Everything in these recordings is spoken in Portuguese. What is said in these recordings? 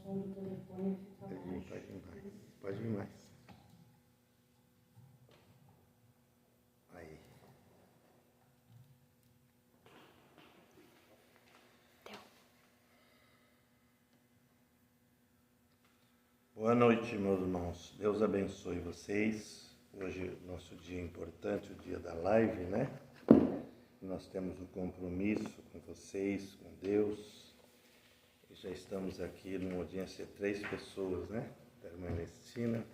som do telefone fica baixo. Pode vir mais. Aí. Boa noite, meus irmãos. Deus abençoe vocês. Hoje é nosso dia importante, o dia da live, né? Nós temos um compromisso com vocês, com Deus. E já estamos aqui numa audiência de 3 pessoas, né? Da irmã Ernestina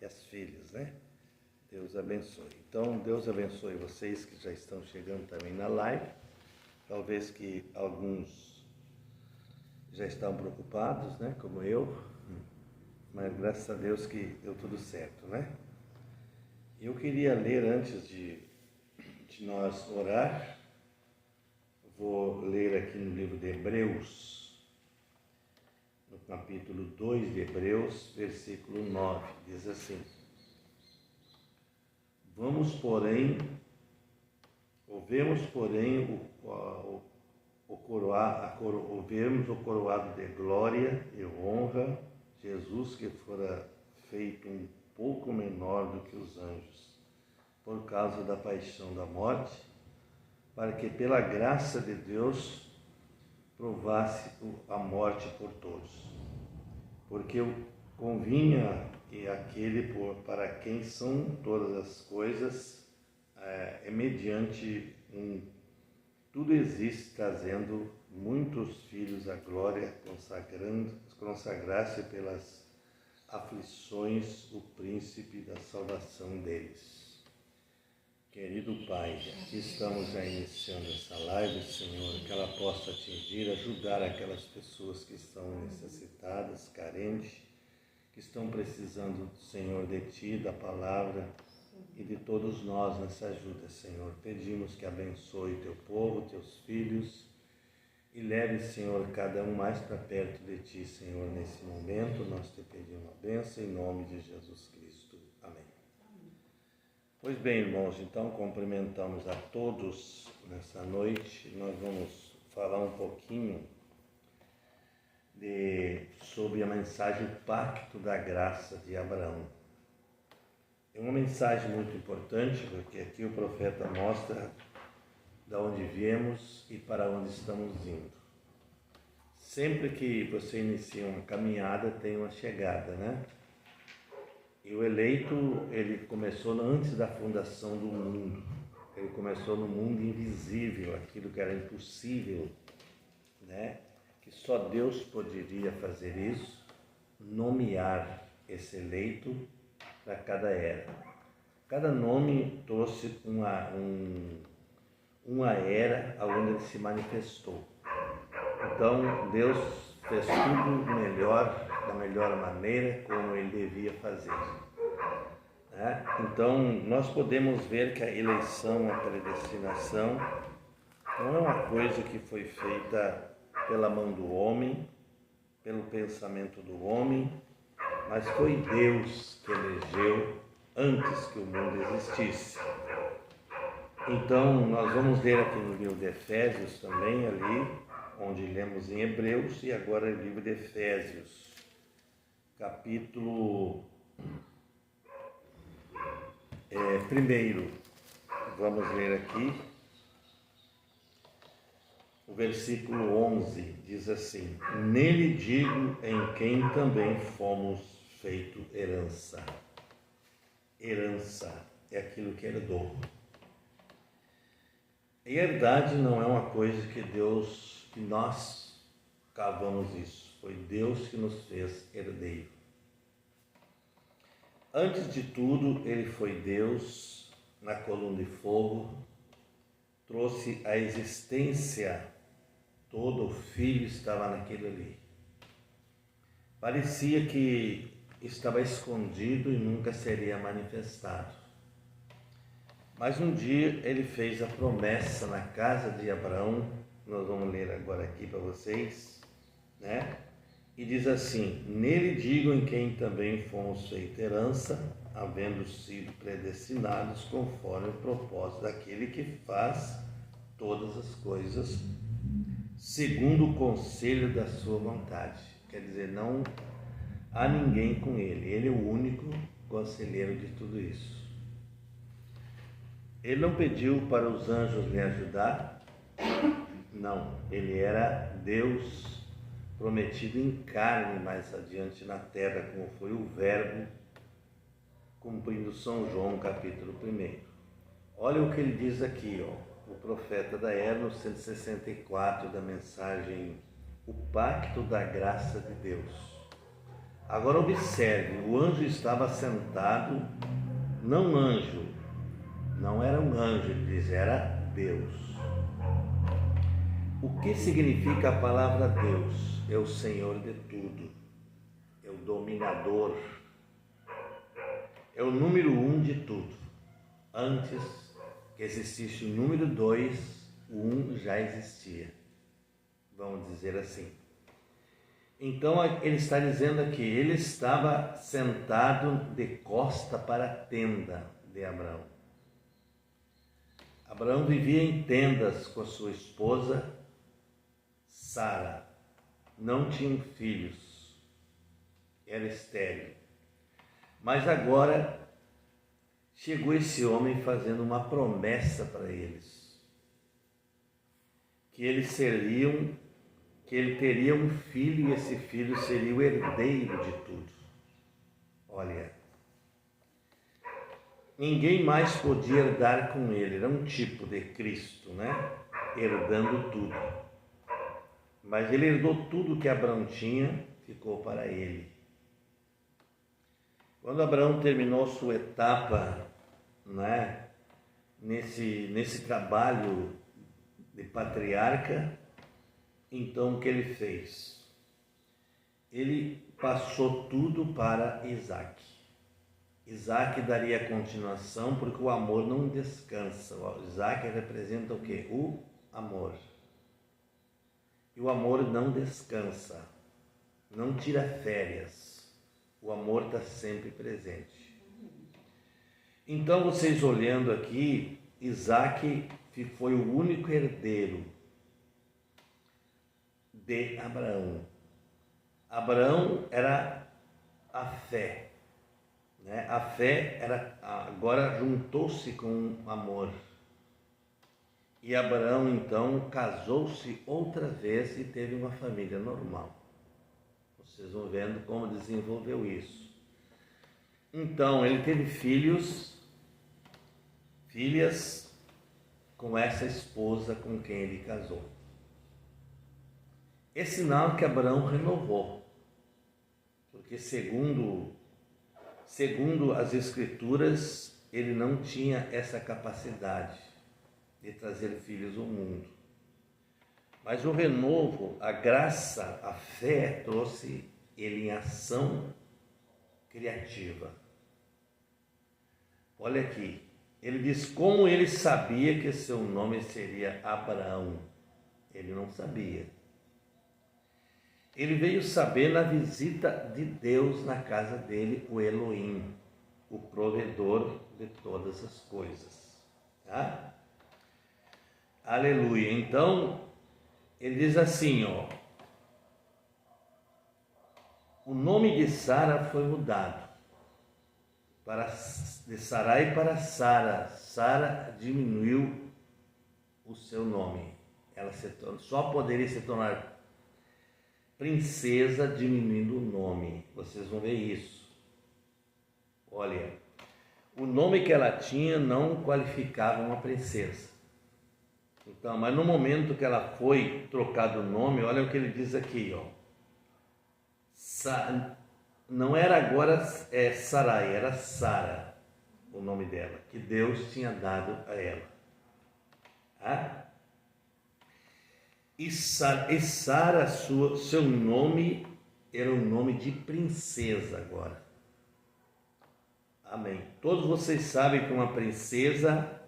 e as filhas, né? Deus abençoe. Então, Deus abençoe vocês que já estão chegando também na live. Talvez que alguns já estão preocupados, né? Como eu. Mas graças a Deus que deu tudo certo, né? Eu queria ler antes de nós orar. Vou ler aqui no livro de Hebreus, no capítulo 2 de Hebreus, versículo 9, diz assim: ouvemos, porém, o coroado de glória e honra, Jesus, que fora feito um pouco menor do que os anjos, por causa da paixão da morte, para que pela graça de Deus provasse a morte por todos. Porque convinha que aquele para quem são todas as coisas, mediante tudo existe, trazendo muitos filhos à glória, consagrar-se pelas aflições o príncipe da salvação deles. Querido Pai, aqui estamos já iniciando essa live, Senhor, que ela possa atingir, ajudar aquelas pessoas que estão necessitadas, carentes, que estão precisando, Senhor, de Ti, da palavra e de todos nós nessa ajuda, Senhor. Pedimos que abençoe Teu povo, Teus filhos e leve, Senhor, cada um mais para perto de Ti, Senhor, nesse momento. Nós Te pedimos a bênção em nome de Jesus Cristo. Amém. Pois bem, irmãos, então cumprimentamos a todos nessa noite. Nós vamos falar um pouquinho sobre a mensagem o Pacto da Graça de Abraão. É uma mensagem muito importante, porque aqui o profeta mostra de onde viemos e para onde estamos indo. Sempre que você inicia uma caminhada, tem uma chegada, né? E o eleito, ele começou antes da fundação do mundo. Ele começou no mundo invisível, aquilo que era impossível, né? Que só Deus poderia fazer isso, nomear esse eleito para cada era. Cada nome trouxe uma era onde ele se manifestou. Então, Deus fez tudo melhor, da melhor maneira, como ele devia fazer. Então, nós podemos ver que a eleição, a predestinação, não é uma coisa que foi feita pela mão do homem, pelo pensamento do homem, mas foi Deus que elegeu antes que o mundo existisse. Então, nós vamos ler aqui no livro de Efésios também, ali, onde lemos em Hebreus, e agora o livro de Efésios, capítulo 1. Vamos ler aqui o versículo 11, diz assim: nele digo em quem também fomos feito herança. Herança é aquilo que herdou. E herdade não é uma coisa que nós cavamos isso. Foi Deus que nos fez herdeiro. Antes de tudo, ele foi Deus na coluna de fogo, trouxe a existência, todo o Filho estava naquele ali. Parecia que estava escondido e nunca seria manifestado. Mas um dia ele fez a promessa na casa de Abraão, nós vamos ler agora aqui para vocês, né? E diz assim: nele digo em quem também fomos feita herança, havendo sido predestinados conforme o propósito daquele que faz todas as coisas, segundo o conselho da sua vontade. Quer dizer, não há ninguém com ele. Ele é o único conselheiro de tudo isso. Ele não pediu para os anjos lhe ajudar. Não, ele era Deus prometido em carne mais adiante na terra, como foi o Verbo, cumprindo São João, capítulo 1. Olha o que ele diz aqui, o profeta da era, no 164 da mensagem, o pacto da graça de Deus. Agora observe, o anjo estava sentado, não anjo, não era um anjo, ele diz, era Deus. O que significa a palavra Deus? É o Senhor de tudo, é o dominador, é o número 1 de tudo. Antes que existisse o número 2, o 1 já existia, vamos dizer assim. Então ele está dizendo aqui, ele estava sentado de costa para a tenda de Abraão. Abraão vivia em tendas com a sua esposa Sara, não tinham filhos, era estéril. Mas agora chegou esse homem fazendo uma promessa para eles, que eles seriam, que ele teria um filho e esse filho seria o herdeiro de tudo. Olha, ninguém mais podia herdar com ele, era um tipo de Cristo, né? Herdando tudo. Mas ele herdou tudo que Abraão tinha, ficou para ele. Quando Abraão terminou sua etapa, né, nesse trabalho de patriarca, então o que ele fez? Ele passou tudo para Isaac. Isaac daria continuação, porque o amor não descansa. O Isaac representa o quê? O amor. E o amor não descansa, não tira férias. O amor está sempre presente. Então, vocês olhando aqui, Isaac foi o único herdeiro de Abraão. Abraão era a fé, né? A fé agora juntou-se com o amor. E Abraão, então, casou-se outra vez e teve uma família normal. Vocês vão vendo como desenvolveu isso. Então, ele teve filhas com essa esposa com quem ele casou. É sinal que Abraão renovou, porque segundo as Escrituras, ele não tinha essa capacidade de trazer filhos ao mundo. Mas o renovo, a graça, a fé trouxe ele em ação criativa. Olha aqui, ele diz como ele sabia que seu nome seria Abraão. Ele não sabia. Ele veio saber na visita de Deus na casa dele, o Elohim, o provedor de todas as coisas. Tá? Aleluia. Então, ele diz assim, o nome de Sara foi mudado de Sarai para Sara. Sara diminuiu o seu nome. Ela só poderia se tornar princesa diminuindo o nome. Vocês vão ver isso. Olha, o nome que ela tinha não qualificava uma princesa. Então, mas no momento que ela foi trocado o nome, olha o que ele diz aqui, não era agora Sarai, era Sara, o nome dela, que Deus tinha dado a ela. E Sara, seu nome era um nome de princesa agora. Amém. Todos vocês sabem que uma princesa,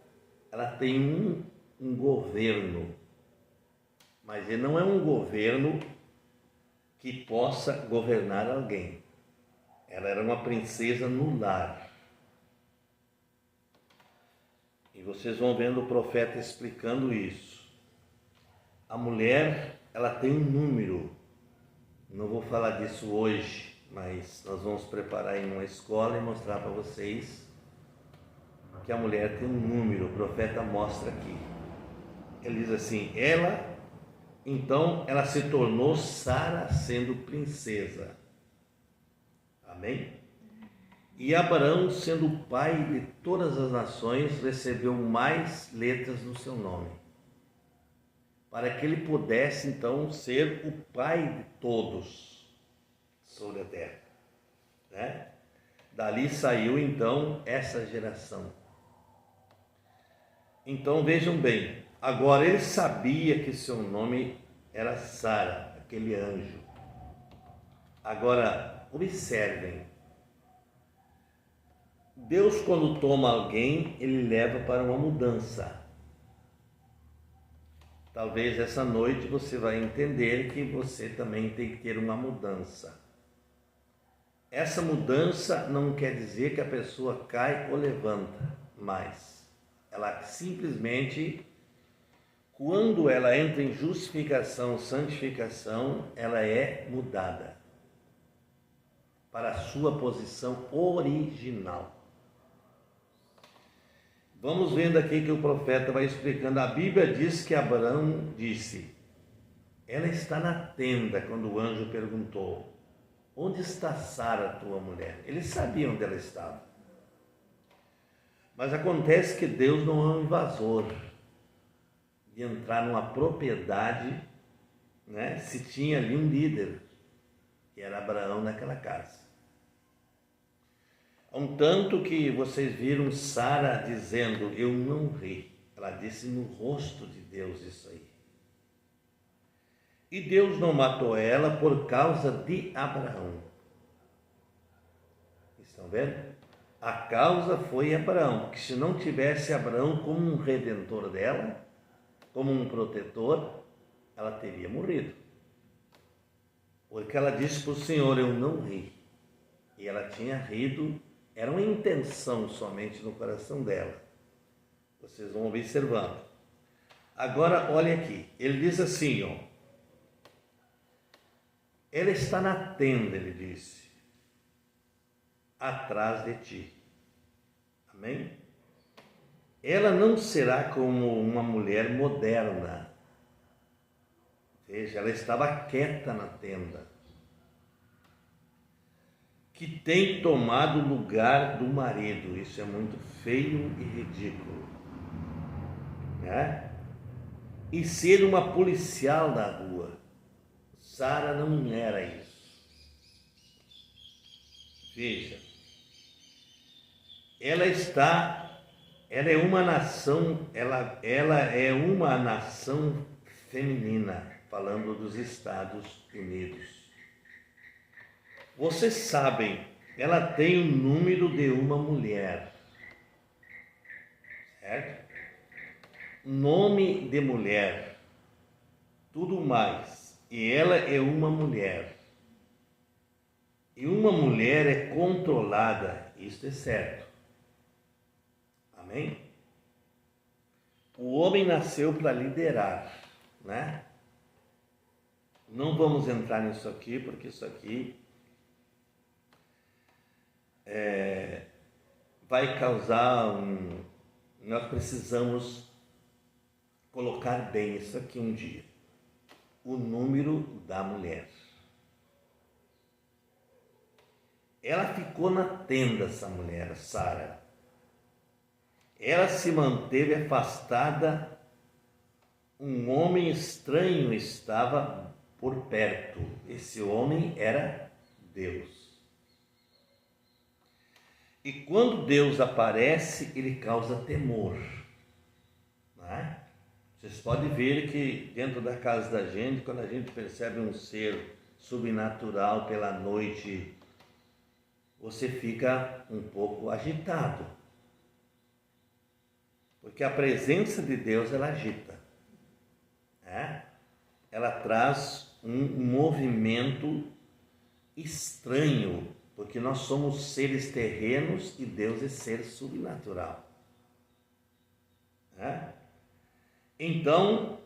ela tem um governo, mas ele não é um governo que possa governar alguém. Ela era uma princesa no lar. E vocês vão vendo o profeta explicando isso. A mulher, ela tem um Não vou falar disso hoje, mas nós vamos preparar em uma escola e mostrar para vocês que a mulher tem um número. O profeta mostra aqui. Ele diz assim: então ela se tornou Sara sendo princesa. Amém? E Abraão, sendo o pai de todas as nações, recebeu mais letras no seu nome, para que ele pudesse então ser o pai de todos sobre a terra, né? Dali saiu então essa geração. Então vejam bem, agora ele sabia que seu nome era Sara, aquele anjo. Agora observem, Deus, quando toma alguém, ele leva para uma mudança. Talvez essa noite você vai entender que você também tem que ter uma mudança. Essa mudança não quer dizer que a pessoa cai ou levanta, mas ela simplesmente, quando ela entra em justificação, santificação, ela é mudada para a sua posição original. Vamos vendo aqui que o profeta vai explicando. A Bíblia diz que Abraão disse: ela está na tenda, quando o anjo perguntou: onde está Sara, tua mulher? Ele sabia onde ela estava. Mas acontece que Deus não é um invasor de entrar numa propriedade, né? Se tinha ali um líder, que era Abraão naquela casa. Um tanto que vocês viram Sara dizendo: eu não ri. Ela disse no rosto de Deus isso aí. E Deus não matou ela por causa de Abraão. Estão vendo? A causa foi Abraão, que se não tivesse Abraão como um redentor dela, como um protetor, ela teria morrido. Porque ela disse para o Senhor: eu não ri. E ela tinha rido. Era uma intenção somente no coração dela. Vocês vão observando. Agora, olha aqui. Ele diz assim, ó. Ela está na tenda, ele disse, atrás de ti. Amém? Ela não será como uma mulher moderna. Veja, ela estava quieta na tenda, que tem tomado o lugar do marido. Isso é muito feio e ridículo, né? E ser uma policial da rua. Sara não era isso. Veja, ela é uma nação, ela é uma nação feminina, falando dos Estados Unidos. Vocês sabem, ela tem o número de uma mulher, certo? Nome de mulher, tudo mais. E ela é uma mulher. E uma mulher é controlada, isto é certo. Amém? O homem nasceu para liderar, né? Não vamos entrar nisso aqui, porque isso aqui vai causar Nós precisamos colocar bem isso aqui um dia. O número da mulher. Ela ficou na tenda, essa mulher, Sara. Ela se manteve afastada. Um homem estranho estava por perto. Esse homem era Deus. E quando Deus aparece, ele causa temor, né? Vocês podem ver que dentro da casa da gente, quando a gente percebe um ser sobrenatural pela noite, você fica um pouco agitado. Porque a presença de Deus, ela agita, né? Ela traz um movimento estranho, porque nós somos seres terrenos e Deus é ser sobrenatural, né? Então,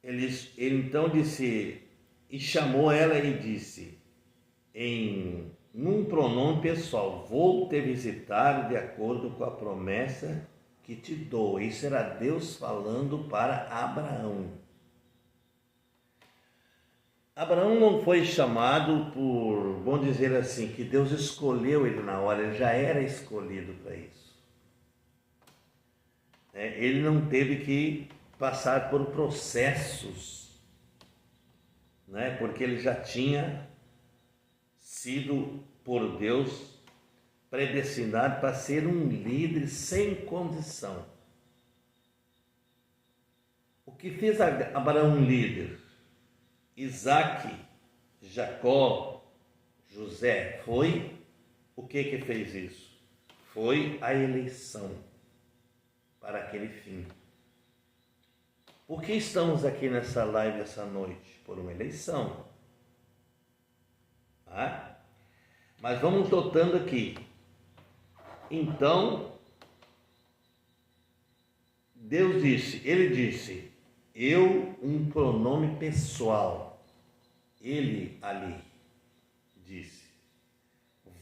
ele então disse: e chamou ela e disse, num pronome pessoal, vou te visitar de acordo com a promessa que te dou. Isso era Deus falando para Abraão. Abraão não foi chamado por, vamos dizer assim, que Deus escolheu ele na hora, ele já era escolhido para isso. Ele não teve que passar por processos, porque ele já tinha sido por Deus predestinado para ser um líder sem condição. O que fez Abraão um líder? Isaac, Jacó, José, foi o que fez isso? Foi a eleição para aquele fim. Por que estamos aqui nessa live essa noite? Por uma eleição. Mas vamos notando aqui. Então, ele disse, um pronome pessoal. Ele ali disse,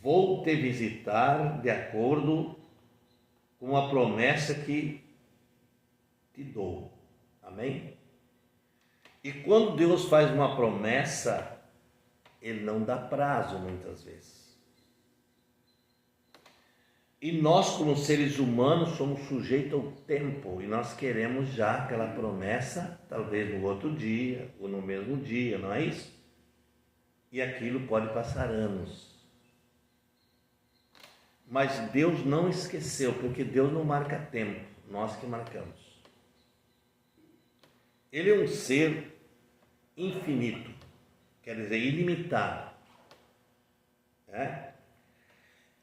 vou te visitar de acordo com a promessa que te dou. Amém? E quando Deus faz uma promessa, Ele não dá prazo muitas vezes. E nós, como seres humanos, somos sujeitos ao tempo e nós queremos já aquela promessa, talvez no outro dia ou no mesmo dia, não é isso? E aquilo pode passar anos. Mas Deus não esqueceu, porque Deus não marca tempo, nós que marcamos. Ele é um ser infinito, quer dizer, ilimitado.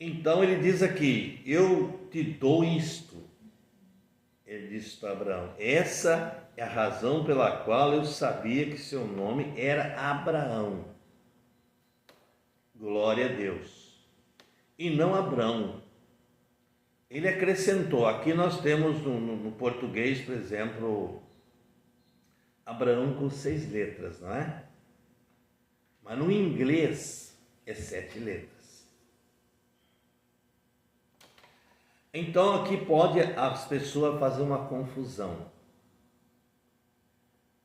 Então ele diz aqui, eu te dou isto. Ele disse para Abraão, essa é a razão pela qual eu sabia que seu nome era Abraão. Glória a Deus. E não Abrão. Ele acrescentou, aqui nós temos no português, por exemplo, Abraão com 6 letras, não é? Mas no inglês é 7 letras. Então aqui pode as pessoas fazer uma confusão.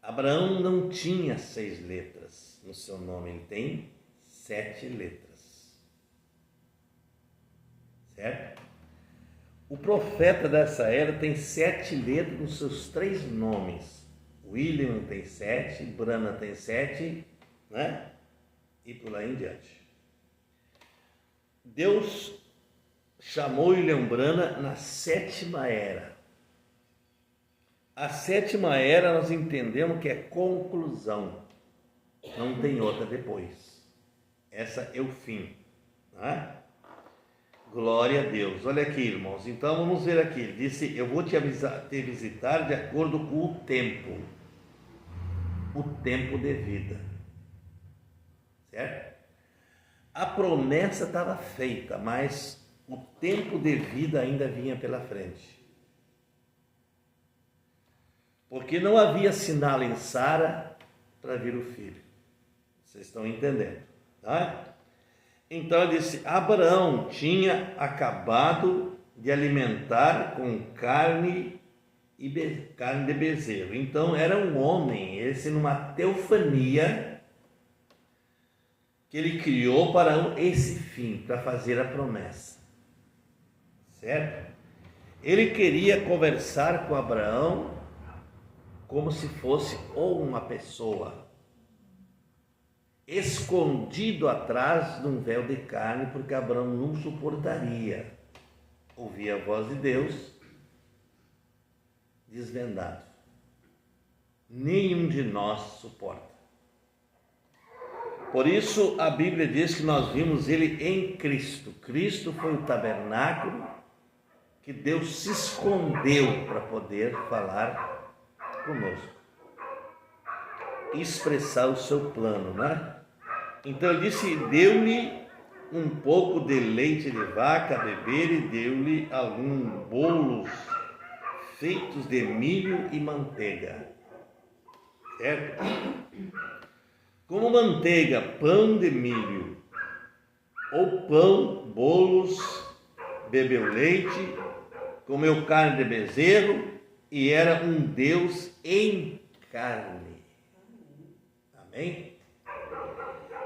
Abraão não tinha 6 letras no seu nome, ele tem 7 letras. Certo? O profeta dessa era tem 7 letras nos seus 3 nomes. William tem 7, Brana tem 7, né? E por lá em diante. Deus chamou William Brana na 7ª era. A 7ª era nós entendemos que é conclusão. Não tem outra depois. Essa é o fim. Né? Glória a Deus. Olha aqui, irmãos. Então vamos ver aqui. Ele disse, eu vou te visitar de acordo com o tempo. O tempo de vida. Certo? A promessa estava feita, mas o tempo de vida ainda vinha pela frente. Porque não havia sinal em Sara para vir o filho. Vocês estão entendendo, tá? Então ele disse, Abraão tinha acabado de alimentar com carne de bezerro. Então era um homem, esse numa teofania que ele criou para esse fim, para fazer a promessa. Certo? Ele queria conversar com Abraão como se fosse ou uma pessoa, escondido atrás de um véu de carne, porque Abraão não suportaria ouvir a voz de Deus desvendado. Nenhum de nós suporta. Por isso a Bíblia diz que nós vimos ele em Cristo. Cristo foi o tabernáculo que Deus se escondeu para poder falar conosco, expressar o seu plano, né? Então ele disse, deu-lhe um pouco de leite de vaca a beber e deu-lhe alguns bolos feitos de milho e manteiga. Certo? como manteiga, pão de milho, ou pão, bolos, bebeu leite, comeu carne de bezerro, e era um Deus em carne. Amém?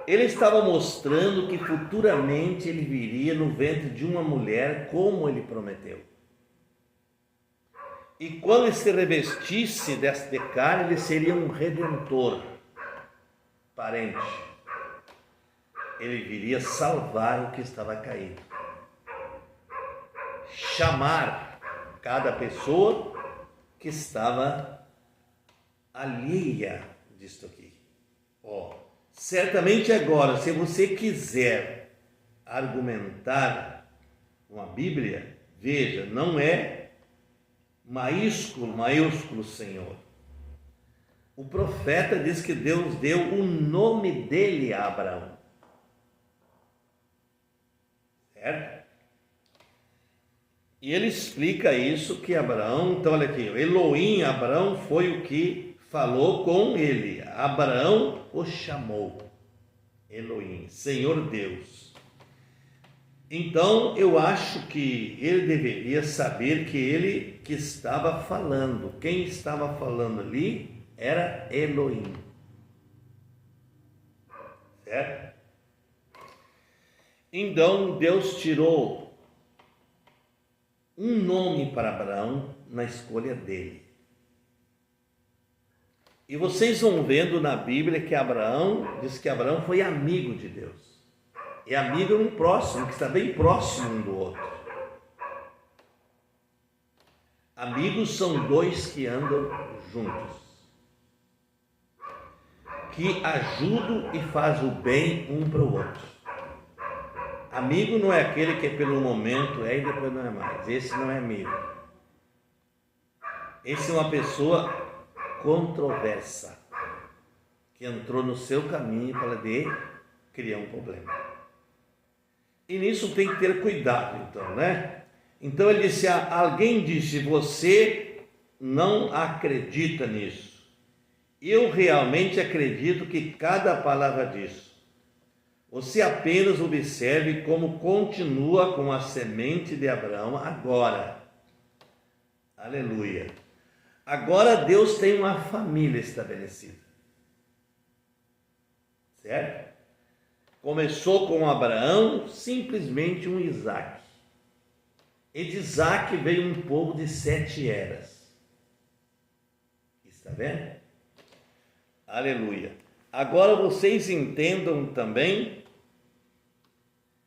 Ele estava mostrando que futuramente ele viria no ventre de uma mulher, como ele prometeu. E quando ele se revestisse de carne, ele seria um redentor, parente. Ele viria salvar o que estava caído. Chamar cada pessoa que estava alheia disto aqui. Certamente agora, se você quiser argumentar com a Bíblia, veja, não é maiúsculo Senhor. O profeta diz que Deus deu o nome dele a Abraão. Certo? E ele explica isso, que Abraão, então olha aqui, Elohim, Abraão foi o que falou com ele. Abraão o chamou. Elohim, Senhor Deus. Então eu acho que ele deveria saber que ele que estava falando. Quem estava falando ali era Elohim. Certo? Então Deus tirou um nome para Abraão na escolha dele. E vocês vão vendo na Bíblia que diz que Abraão foi amigo de Deus. E amigo um próximo, que está bem próximo um do outro. Amigos são dois que andam juntos, que ajudam e fazem o bem um para o outro. Amigo não é aquele que pelo momento é e depois não é mais. Esse não é amigo. Esse é uma pessoa controversa, que entrou no seu caminho para criar um problema. E nisso tem que ter cuidado, então, né? Então ele disse, alguém disse, você não acredita nisso. Eu realmente acredito que cada palavra disso. Você apenas observe como continua com a semente de Abraão agora. Aleluia. Agora Deus tem uma família estabelecida. Certo? Começou com Abraão, simplesmente um Isaac. E de Isaac veio um povo de 7 eras. Está vendo? Aleluia. Agora vocês entendam também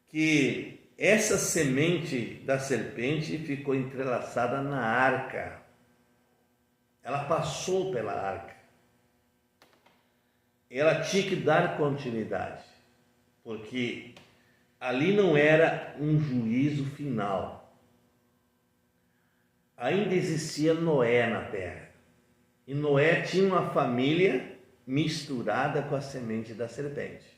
que essa semente da serpente ficou entrelaçada na arca. Ela passou pela arca. Ela tinha que dar continuidade, porque ali não era um juízo final. Ainda existia Noé na terra. E Noé tinha uma família misturada com a semente da serpente.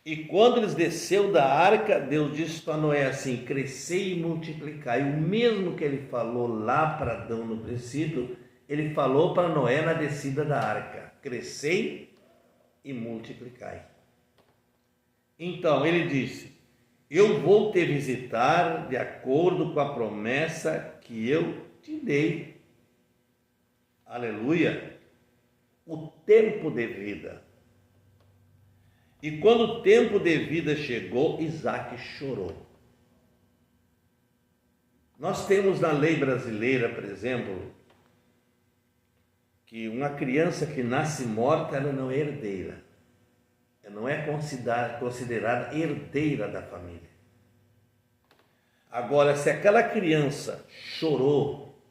E quando eles desceram da arca, Deus disse para Noé assim, crescei e multiplicai. O mesmo que ele falou lá para Adão no princípio, ele falou para Noé na descida da arca, crescei e multiplicai. Então ele disse, eu vou te visitar de acordo com a promessa que eu te dei. Aleluia. O tempo de vida. E quando o tempo de vida chegou, Isaac chorou. Nós temos na lei brasileira, por exemplo, que uma criança que nasce morta, ela não é herdeira. Ela não é considerada herdeira da família. Agora, se aquela criança chorou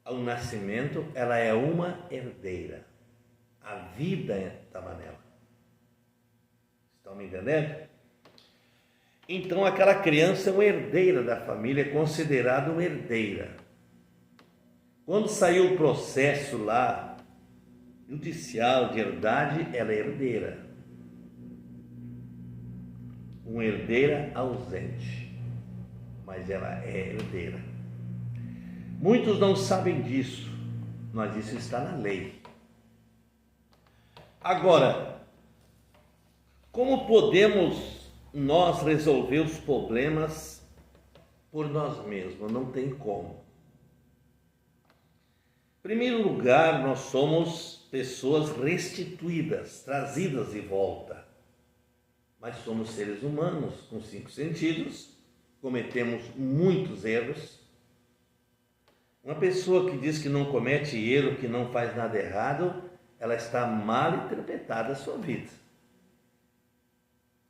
ao nascimento, ela é uma herdeira. A vida estava nela. Estão me entendendo? Então aquela criança é uma herdeira da família, é considerada uma herdeira. Quando saiu o processo lá, judicial de herdade, ela é herdeira. Uma herdeira ausente, mas ela é herdeira. Muitos não sabem disso, mas isso está na lei. Agora, como podemos nós resolver os problemas por nós mesmos? Não tem como. Em primeiro lugar, nós somos pessoas restituídas, trazidas de volta. Mas somos seres humanos com 5 sentidos, cometemos muitos erros. Uma pessoa que diz que não comete erro, que não faz nada errado, ela está mal interpretada a sua vida.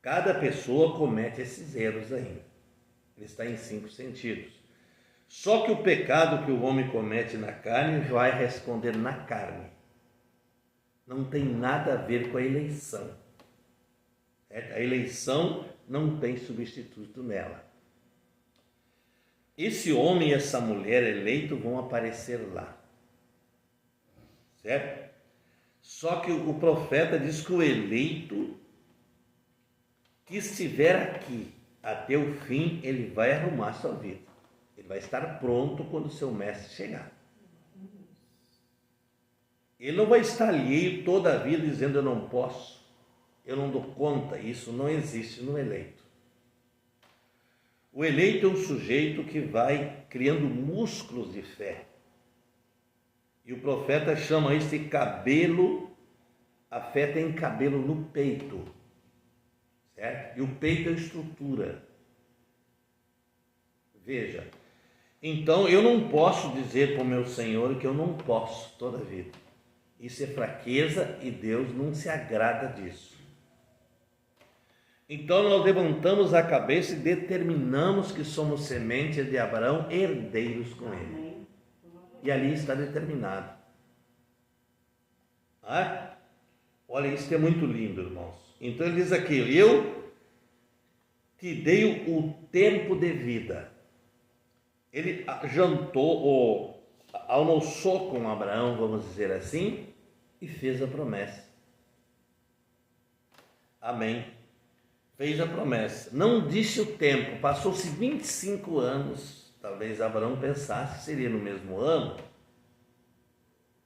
Cada pessoa comete esses erros ainda. Ele está em 5 sentidos. Só que o pecado que o homem comete na carne vai responder na carne. Não tem nada a ver com a eleição. A eleição não tem substituto nela. Esse homem e essa mulher eleito vão aparecer lá. Certo? Só que o profeta diz que o eleito que estiver aqui até o fim, ele vai arrumar a sua vida. Ele vai estar pronto quando o seu mestre chegar. Ele não vai estar alheio toda a vida dizendo: eu não posso, eu não dou conta. Isso não existe no eleito. O eleito é um sujeito que vai criando músculos de fé. E o profeta chama isso de cabelo. A fé tem cabelo no peito, certo? E o peito é estrutura. Veja, então eu não posso dizer para o meu Senhor que eu não posso toda a vida. Isso é fraqueza e Deus não se agrada disso. Então nós levantamos a cabeça e determinamos que somos sementes de Abraão, herdeiros com ele. E ali está determinado. Olha, isso que é muito lindo, irmãos. Então ele diz aqui: eu te dei o tempo de vida. Ele jantou, ou almoçou com Abraão, vamos dizer assim, e fez a promessa. Amém. Fez a promessa. Não disse o tempo, passou-se 25 anos. Talvez Abraão pensasse que seria no mesmo ano,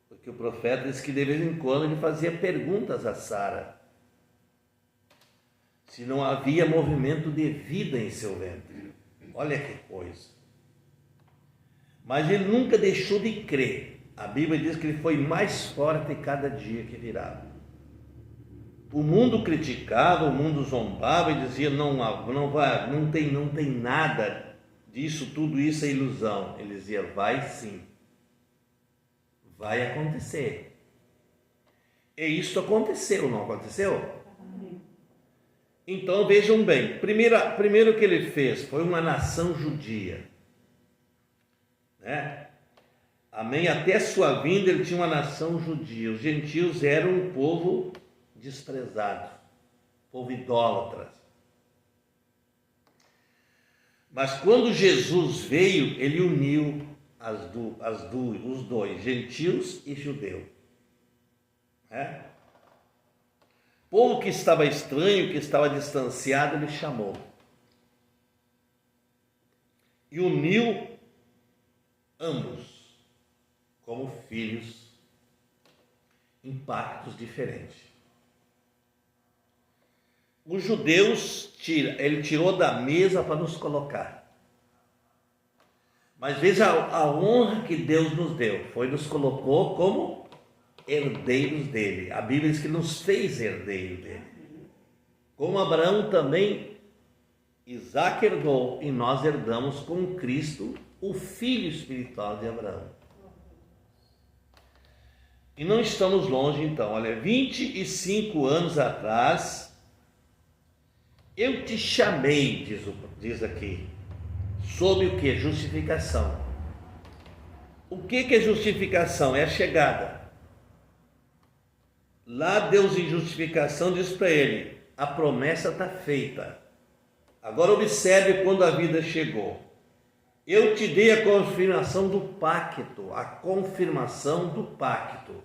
porque o profeta diz que de vez em quando ele fazia perguntas a Sara, se não havia movimento de vida em seu ventre. Olha que coisa. Mas ele nunca deixou de crer. A Bíblia diz que ele foi mais forte cada dia que virava. O mundo criticava, o mundo zombava e dizia: não tem nada disso, tudo isso é ilusão. Ele dizia: vai sim, vai acontecer. E isso aconteceu, não aconteceu? Então vejam bem, primeiro que ele fez foi uma nação judia, né? Amém? Até sua vinda ele tinha uma nação judia. Os gentios eram um povo desprezado, povo idólatra. Mas quando Jesus veio, ele uniu os dois, gentios e judeu. Povo que estava estranho, que estava distanciado, ele chamou. E uniu ambos como filhos em pactos diferentes. Os judeus, ele tirou da mesa para nos colocar. Mas veja a honra que Deus nos deu. Nos colocou como herdeiros dele. A Bíblia diz que nos fez herdeiros dele. Como Abraão também, Isaac herdou, e nós herdamos com Cristo, o filho espiritual de Abraão. E não estamos longe então. Olha, 25 anos atrás, eu te chamei, diz aqui, sob o que? Justificação. O que é justificação? É a chegada. Lá Deus em justificação diz para ele: a promessa está feita. Agora observe quando a vida chegou. Eu te dei a confirmação do pacto. A confirmação do pacto.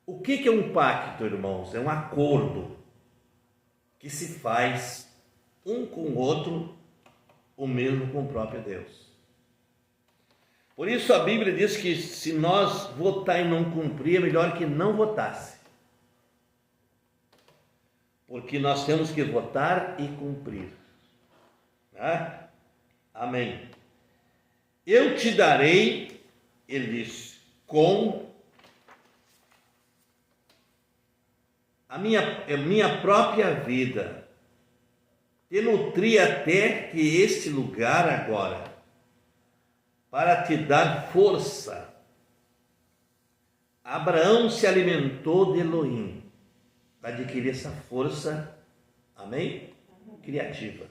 O que é um pacto, irmãos? É um acordo que se faz um com o outro, o mesmo com o próprio Deus. Por isso a Bíblia diz que se nós votar e não cumprir, é melhor que não votasse. Porque nós temos que votar e cumprir. Né? Amém. Eu te darei, ele diz, com a minha própria vida. Te nutri até que este lugar agora, para te dar força. Abraão se alimentou de Elohim, para adquirir essa força, amém? Criativa.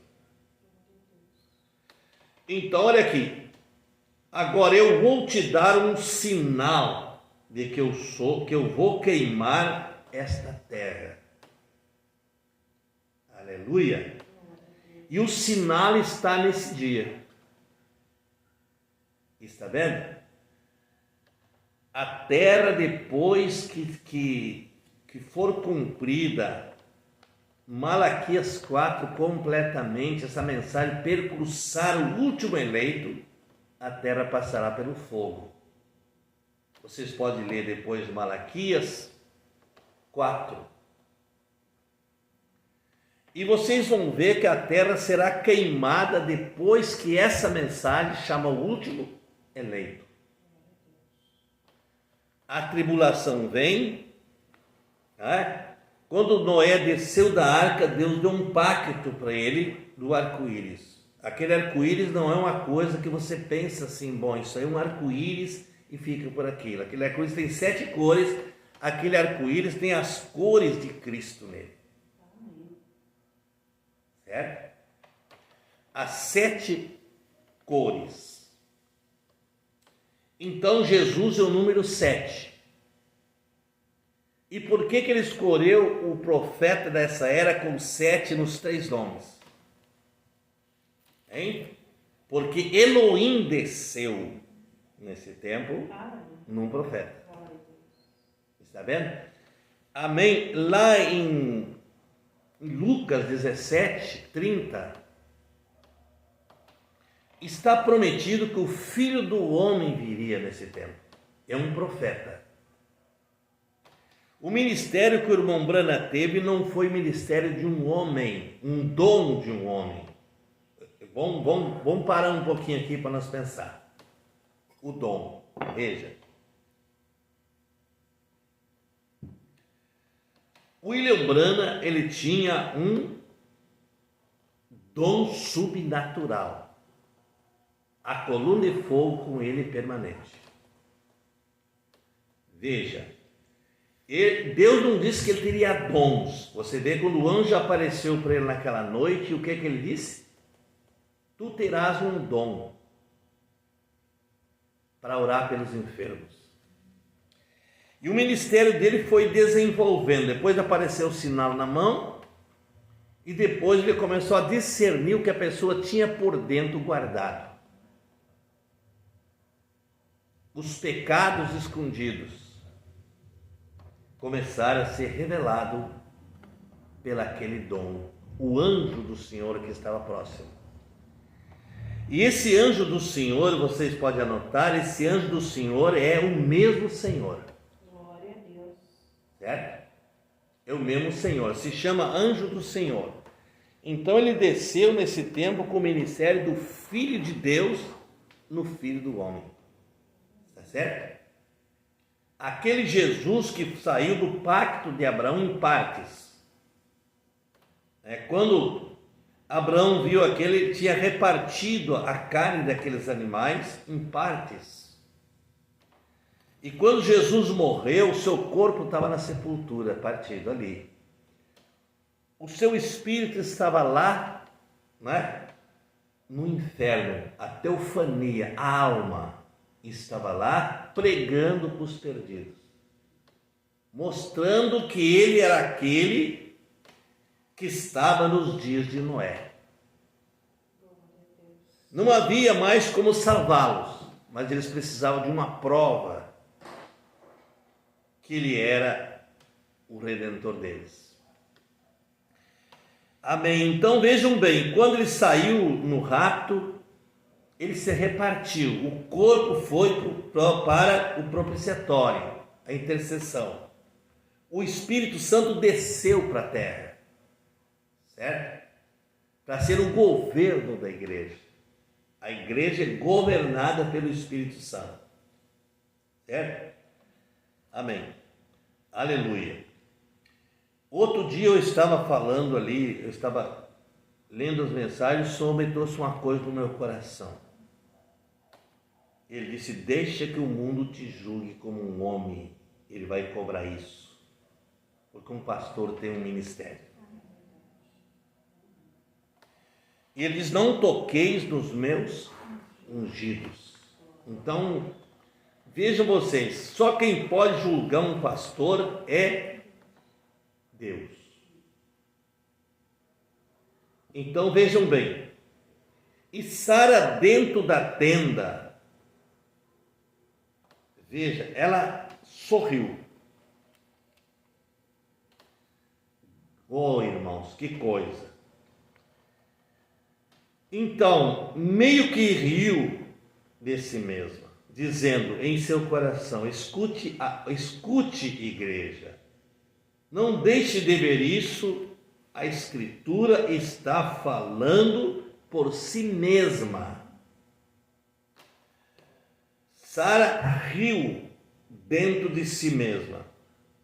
Então, olha aqui, agora eu vou te dar um sinal de que eu vou queimar esta terra. Aleluia! E o sinal está nesse dia. Está vendo? A terra, depois que for cumprida, Malaquias 4 completamente, essa mensagem percursar o último eleito, a terra passará pelo fogo. Vocês podem ler depois Malaquias 4. E vocês vão ver que a terra será queimada depois que essa mensagem chama o último eleito. A tribulação vem, né? Quando Noé desceu da arca, Deus deu um pacto para ele do arco-íris. Aquele arco-íris não é uma coisa que você pensa assim, bom, isso aí é um arco-íris e fica por aquilo. Aquele arco-íris tem 7 cores, aquele arco-íris tem as cores de Cristo nele. Certo? As 7 cores. Então Jesus é o número 7. E por que ele escolheu o profeta dessa era com 7 nos 3 nomes? Hein? Porque Elohim desceu nesse tempo num profeta. Está vendo? Amém? Lá em Lucas 17, 30, está prometido que o Filho do Homem viria nesse tempo. É um profeta. O ministério que o irmão Brana teve não foi ministério de um homem, um dom de um homem. Vamos parar um pouquinho aqui para nós pensar. O dom, veja. William Brana, ele tinha um dom subnatural. A coluna de fogo com ele permanente. Veja, Deus não disse que ele teria dons. Você vê quando o anjo apareceu para ele naquela noite, o que ele disse? Tu terás um dom para orar pelos enfermos. E o ministério dele foi desenvolvendo. Depois apareceu o sinal na mão. E depois ele começou a discernir o que a pessoa tinha por dentro guardado. Os pecados escondidos começaram a ser revelados pelaquele dom. O anjo do Senhor que estava próximo. E esse anjo do Senhor, vocês podem anotar, esse anjo do Senhor é o mesmo Senhor. Glória a Deus. Certo? É o mesmo Senhor, se chama anjo do Senhor. Então ele desceu nesse tempo com o ministério do Filho de Deus no Filho do Homem. Está certo? Aquele Jesus que saiu do pacto de Abraão em partes. Quando Abraão viu aquele, tinha repartido a carne daqueles animais em partes. E quando Jesus morreu, o seu corpo estava na sepultura, partido ali. O seu espírito estava lá, né, no inferno. A teofania, a alma, estava lá pregando para os perdidos. Mostrando que ele era aquele que estava nos dias de Noé. Não havia mais como salvá-los, mas eles precisavam de uma prova que ele era o Redentor deles. Amém. Então vejam bem, quando ele saiu no rapto, ele se repartiu. O corpo foi para o propiciatório, a intercessão. O Espírito Santo desceu para a terra, certo? Para ser o governo da igreja. A igreja é governada pelo Espírito Santo, certo? Amém. Aleluia. Outro dia eu estava falando ali, eu estava lendo as mensagens, o Senhor me trouxe uma coisa no meu coração. Ele disse: deixa que o mundo te julgue como um homem, ele vai cobrar isso, porque um pastor tem um ministério. E ele diz: não toqueis nos meus ungidos. Então, vejam vocês, só quem pode julgar um pastor é Deus. Então vejam bem, e Sara dentro da tenda, veja, ela sorriu. Oh, irmãos, que coisa! Então, meio que riu de si mesma, dizendo em seu coração: escute, igreja, não deixe de ver isso, a Escritura está falando por si mesma. Sara riu dentro de si mesma,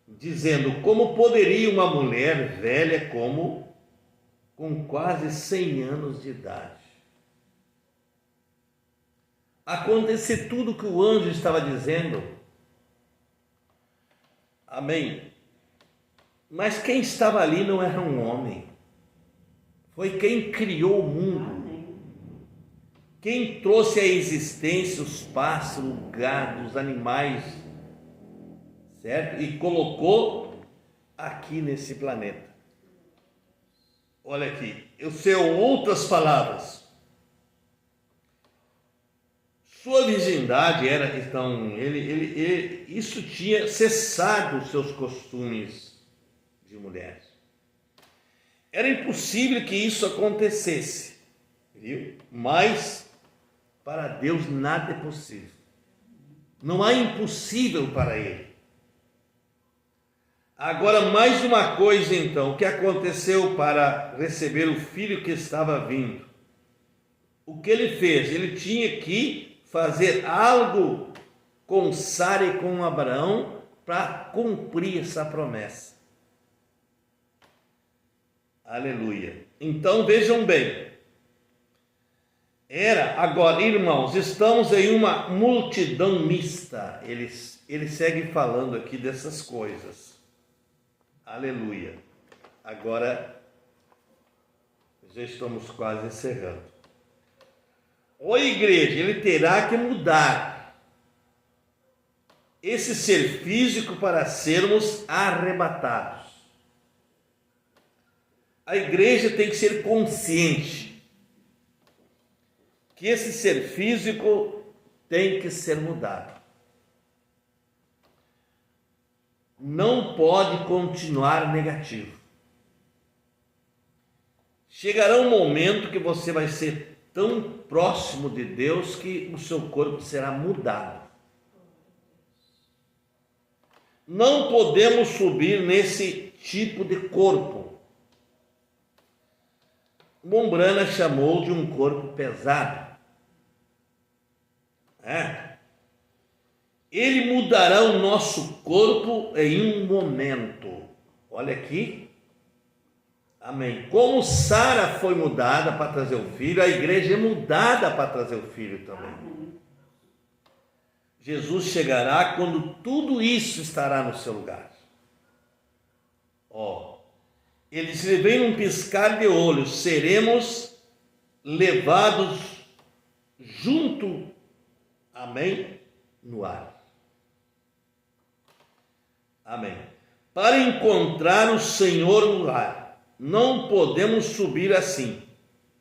dizendo: como poderia uma mulher velha com quase 100 anos de idade acontecer tudo que o anjo estava dizendo? Amém. Mas quem estava ali não era um homem, foi quem criou o mundo, quem trouxe à existência os pássaros, o gado, os animais, certo? E colocou aqui nesse planeta. Olha aqui, eu sei outras palavras. Sua virgindade era, então, isso tinha cessado os seus costumes de mulheres. Era impossível que isso acontecesse, viu? Mas para Deus nada é possível. Não há impossível para Ele. Agora, mais uma coisa então, o que aconteceu para receber o filho que estava vindo? O que ele fez? Ele tinha que fazer algo com Sara e com Abraão para cumprir essa promessa. Aleluia. Então vejam bem. Agora, irmãos, estamos em uma multidão mista. Ele segue falando aqui dessas coisas. Aleluia. Agora, já estamos quase encerrando. Ô igreja, ele terá que mudar esse ser físico para sermos arrebatados. A igreja tem que ser consciente que esse ser físico tem que ser mudado. Não pode continuar negativo. Chegará um momento que você vai ser tão próximo de Deus que o seu corpo será mudado. Não podemos subir nesse tipo de corpo. Mombrana chamou de um corpo pesado. Ele mudará o nosso corpo em um momento. Olha aqui. Amém. Como Sara foi mudada para trazer o filho, a igreja é mudada para trazer o filho também. Jesus chegará quando tudo isso estará no seu lugar. Ele se vem num piscar de olhos, seremos levados junto, amém, no ar. Amém. Para encontrar o Senhor no ar. Não podemos subir assim.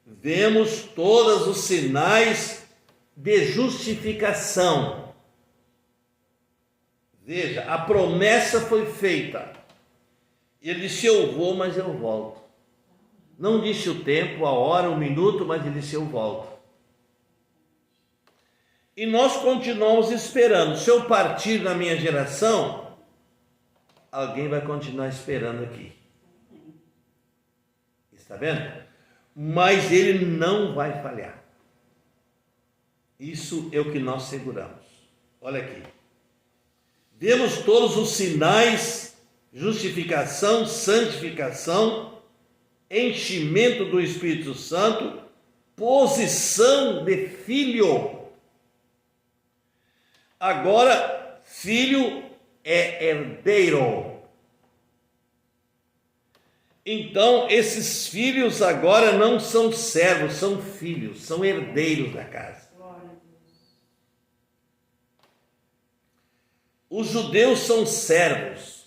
Vemos todos os sinais de justificação. Veja, a promessa foi feita. Ele disse: eu vou, mas eu volto. Não disse o tempo, a hora, o minuto, mas ele disse: eu volto. E nós continuamos esperando. Se eu partir na minha geração, alguém vai continuar esperando aqui. Está vendo? Mas ele não vai falhar. Isso é o que nós seguramos. Olha aqui. Vemos todos os sinais: justificação, santificação, enchimento do Espírito Santo, posição de filho. Agora, filho é herdeiro. Então, esses filhos agora não são servos, são filhos, são herdeiros da casa. Os judeus são servos,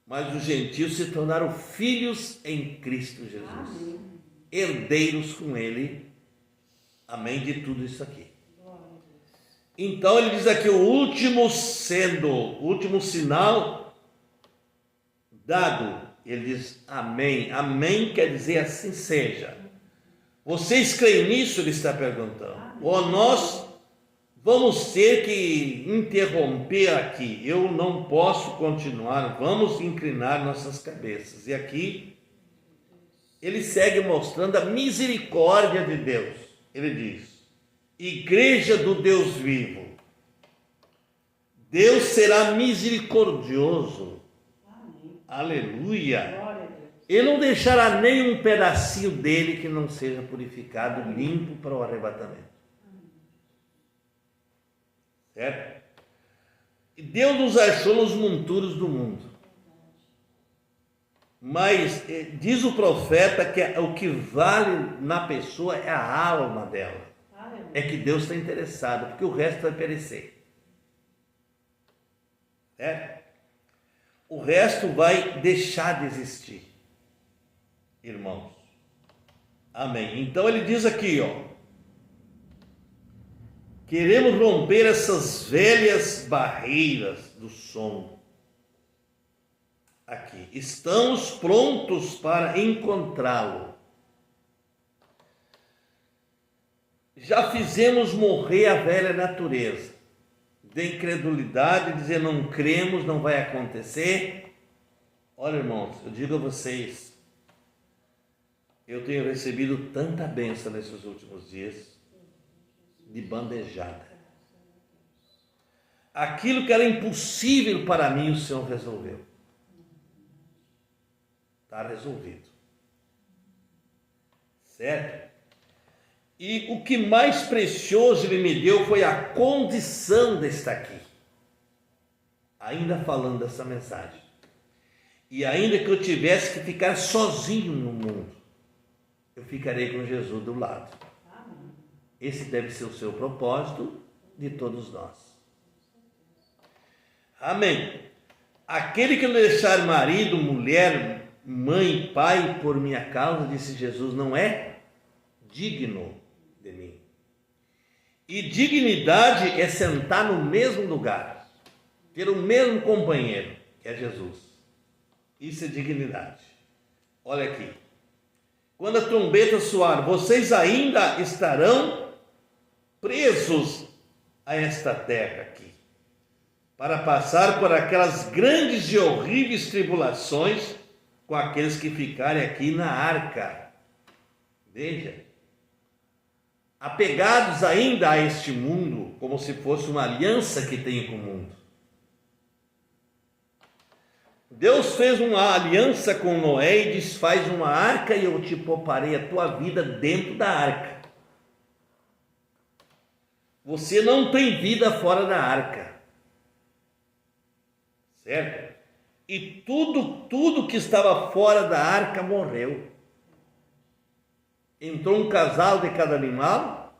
mas os gentios se tornaram filhos em Cristo Jesus. Amém. Herdeiros com ele. Amém de tudo isso aqui. Então ele diz aqui: o último sinal dado. Ele diz amém. Amém quer dizer assim seja. Vocês creem nisso? Ele está perguntando. Ou nós vamos ter que interromper aqui. Eu não posso continuar. Vamos inclinar nossas cabeças. E aqui ele segue mostrando a misericórdia de Deus. Ele diz: Igreja do Deus vivo, Deus será misericordioso. Amém. Aleluia. Ele não deixará nem um pedacinho dele que não seja purificado, limpo para o arrebatamento. Certo? E Deus nos achou nos monturos do mundo. Mas diz o profeta que o que vale na pessoa é a alma dela. É que Deus está interessado, porque o resto vai perecer. Certo? O resto vai deixar de existir. Irmãos. Amém. Então ele diz aqui, queremos romper essas velhas barreiras do som. Aqui, estamos prontos para encontrá-lo. Já fizemos morrer a velha natureza de incredulidade, dizer não cremos, não vai acontecer. Olha, irmãos, eu digo a vocês, eu tenho recebido tanta bênção nesses últimos dias, de bandejada. Aquilo que era impossível para mim, o Senhor resolveu. Está resolvido. Certo? E o que mais precioso Ele me deu foi a condição de estar aqui. Ainda falando dessa mensagem. E ainda que eu tivesse que ficar sozinho no mundo, eu ficarei com Jesus do lado. Esse deve ser o seu propósito de todos nós. Amém. Aquele que não deixar marido, mulher, mãe, pai por minha causa, disse Jesus, não é digno de mim. E dignidade é sentar no mesmo lugar, ter o mesmo companheiro, que é Jesus. Isso é dignidade. Olha aqui. Quando a trombeta soar, vocês ainda estarão presos a esta terra aqui, para passar por aquelas grandes e horríveis tribulações com aqueles que ficarem aqui na arca. Veja, apegados ainda a este mundo, como se fosse uma aliança que tem com o mundo. Deus fez uma aliança com Noé e diz, faz uma arca e eu te pouparei a tua vida dentro da arca. Você não tem vida fora da arca. Certo? E tudo que estava fora da arca morreu. Entrou um casal de cada animal,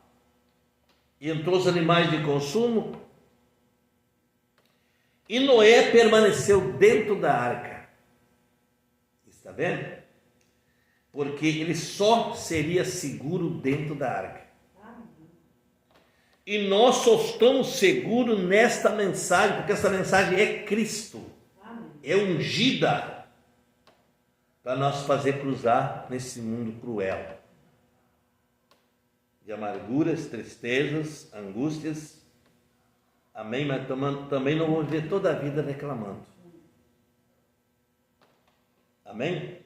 entrou os animais de consumo, e Noé permaneceu dentro da arca. Está vendo? Porque ele só seria seguro dentro da arca. E nós só estamos seguros nesta mensagem, porque essa mensagem é Cristo. É ungida para nós fazer cruzar nesse mundo cruel. de amarguras, tristezas, angústias. Amém? Mas também não vou viver toda a vida reclamando. Amém?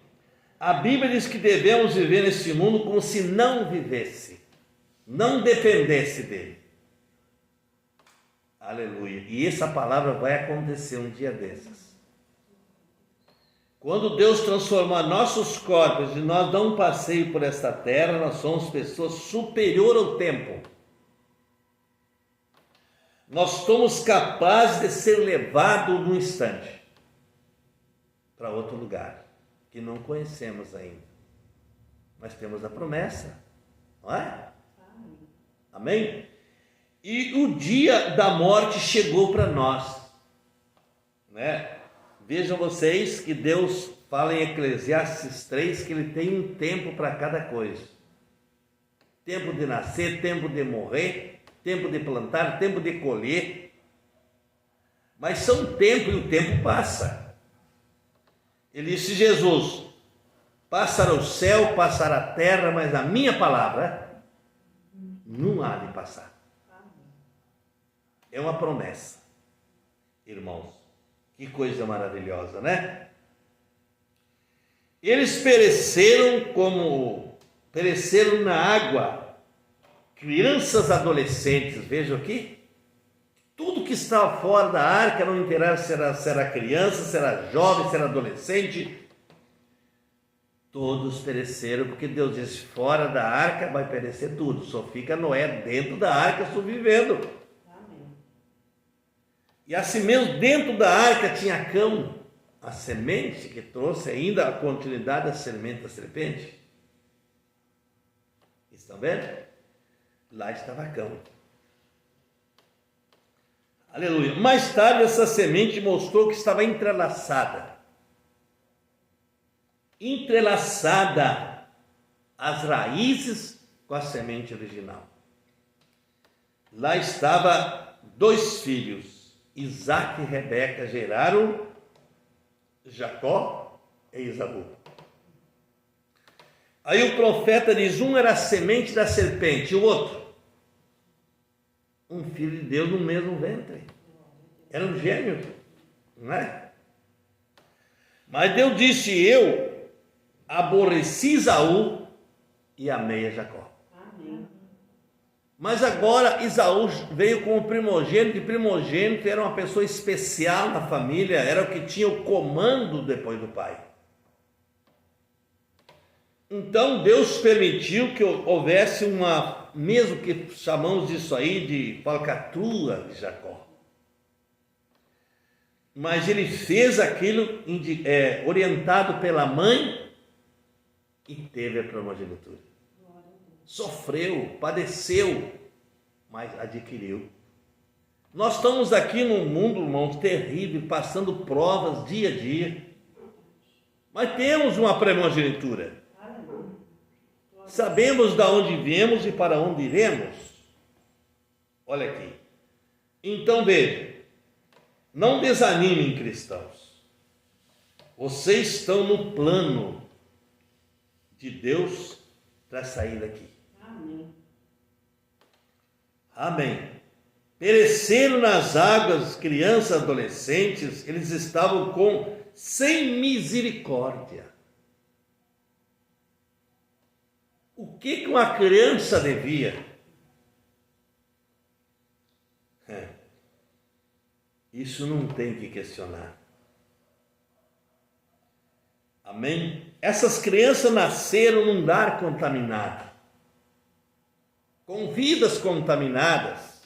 A Bíblia diz que devemos viver nesse mundo como se não vivesse, não dependesse dele. Aleluia. E essa palavra vai acontecer um dia desses. Quando Deus transformar nossos corpos e nós dar um passeio por esta terra, nós somos pessoas superior ao tempo. Nós somos capazes de ser levados num instante para outro lugar que não conhecemos ainda. Mas temos a promessa, não é? Amém? E o dia da morte chegou para nós, né? Vejam vocês que Deus fala em Eclesiastes 3 que Ele tem um tempo para cada coisa. Tempo de nascer, tempo de morrer, tempo de plantar, tempo de colher. Mas são tempo e o tempo passa. Ele disse, Jesus, passará o céu, passará a terra, mas a minha palavra não há de passar. É uma promessa, irmãos. Que coisa maravilhosa, né? Eles pereceram na água, crianças, adolescentes, vejam aqui, tudo que estava fora da arca, não interessa se era criança, se era jovem, se era adolescente, todos pereceram, porque Deus disse, fora da arca vai perecer tudo, só fica Noé dentro da arca sobrevivendo. E assim mesmo, dentro da arca tinha Cão, a semente que trouxe ainda a continuidade da semente da serpente. Estão vendo? Lá estava Cão. Aleluia. Mais tarde essa semente mostrou que estava entrelaçada. Entrelaçada as raízes com a semente original. Lá estava 2 filhos. Isaac e Rebeca geraram Jacó e Esaú. Aí o profeta diz, um era a semente da serpente, e o outro, um filho de Deus no mesmo ventre. Eram gêmeos, não é? Mas Deus disse, eu aborreci Esaú e amei a Jacó. Mas agora Esaú veio como primogênito, e primogênito era uma pessoa especial na família, era o que tinha o comando depois do pai. Então Deus permitiu que houvesse mesmo que chamamos disso aí de falcatrua de Jacó. Mas ele fez aquilo orientado pela mãe e teve a primogenitura. Sofreu, padeceu, mas adquiriu. Nós estamos aqui num mundo, irmãos, terrível, passando provas dia a dia, mas temos uma primogenitura. Sabemos de onde viemos e para onde iremos. Olha aqui. Então veja, não desanimem, cristãos. Vocês estão no plano de Deus para sair daqui. Amém. Pereceram nas águas crianças, adolescentes, eles estavam sem misericórdia. O que uma criança devia? Isso não tem que questionar. Amém? Essas crianças nasceram num lar contaminado, com vidas contaminadas,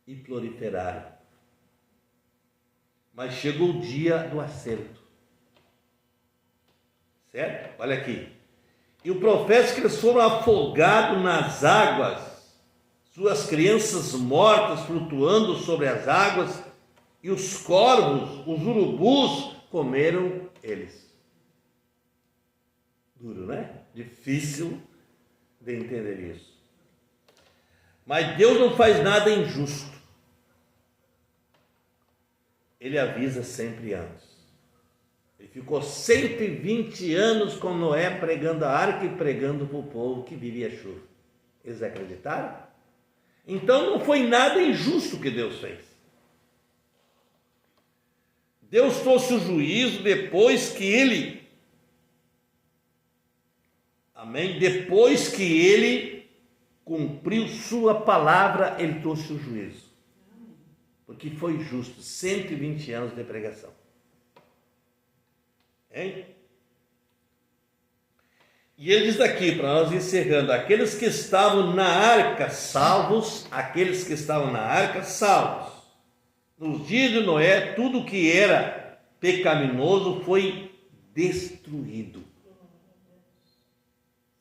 e proliferaram. Mas chegou o dia do acerto. Certo? Olha aqui. E o profeta diz que eles foram afogados nas águas, suas crianças mortas flutuando sobre as águas, e os corvos, os urubus, comeram eles. Duro, né? Difícil de entender isso. Mas Deus não faz nada injusto. Ele avisa sempre antes. Ele ficou 120 anos com Noé pregando a arca e pregando para o povo que vivia chuva. Eles acreditaram? Então não foi nada injusto que Deus fez. Deus trouxe o juízo depois que ele, amém? Depois que ele cumpriu sua palavra, ele trouxe o juízo. Porque foi justo, 120 anos de pregação. Hein? E ele diz aqui, para nós encerrando, aqueles que estavam na arca salvos, aqueles que estavam na arca salvos. Nos dias de Noé, tudo que era pecaminoso foi destruído.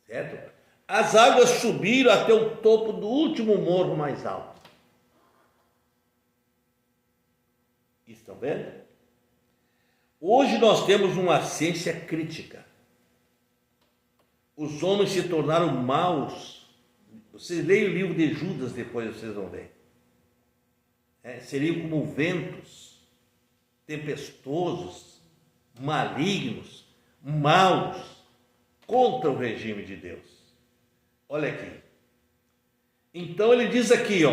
Certo? As águas subiram até o topo do último morro mais alto. Estão vendo? Hoje nós temos uma ciência crítica. Os homens se tornaram maus. Vocês leem o livro de Judas, depois vocês vão ver. Seriam como ventos tempestuosos, malignos, maus, contra o regime de Deus. Olha aqui. Então ele diz aqui,